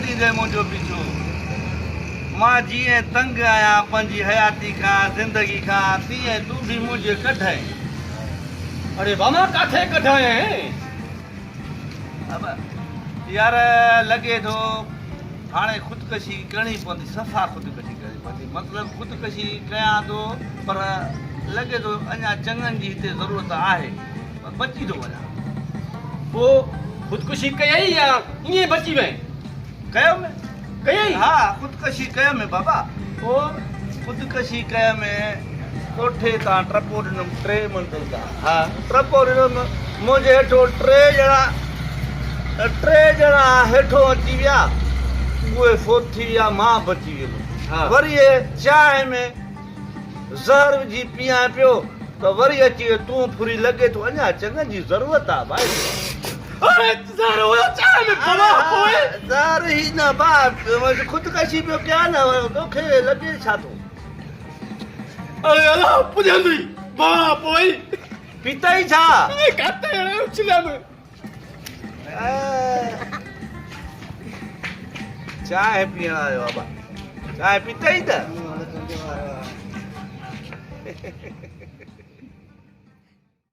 लॻी मुंहिंजो पीछो मां जीअं तंग आहियां पंहिंजी हयाती खां ज़िंदगी खां तीअं तूं बि मुंहिंजे कढाए अरे मामा काथे कढाए अब यार लॻे थो हाणे ख़ुदकशी करणी पवंदी सफ़ा ख़ुदकशी करणी पवंदी मतिलबु ख़ुदकशी कयां थो पर लॻे थो अञा चङनि जी हिते ज़रूरत आहे पर बची थो वञा पोइ ख़ुदकुशी कयई या ईअं बची वई कयो में कयई हा ख़ुदकशी कयो में बाबा पोइ ख़ुदकशी कयो में कोठे तां टपो ॾिनमि 3 मंज़िल तां हा टपो ॾिनमि मुंहिंजे हेठो 3 ॼणा हेठो अची विया उहे फोत थी विया मां बची वियुमि हा वरी ये चांहि में ज़हर विझी पीआं पियो त वरी अची वियो तूं फुरी लॻे थो अञा चङनि जी ज़रूरत आहे भाई अरे ज़हर हुयो चांहि में बाबा पोइ ज़हर ई न बाप ख़ुदकशी पियो कयां न तोखे लॻे छा थो अरे अला पुॼंदी बाबा पोइ पीता ई छा काथे उछलम चांहि पीअण आयो बाबा चांहि पीता ई त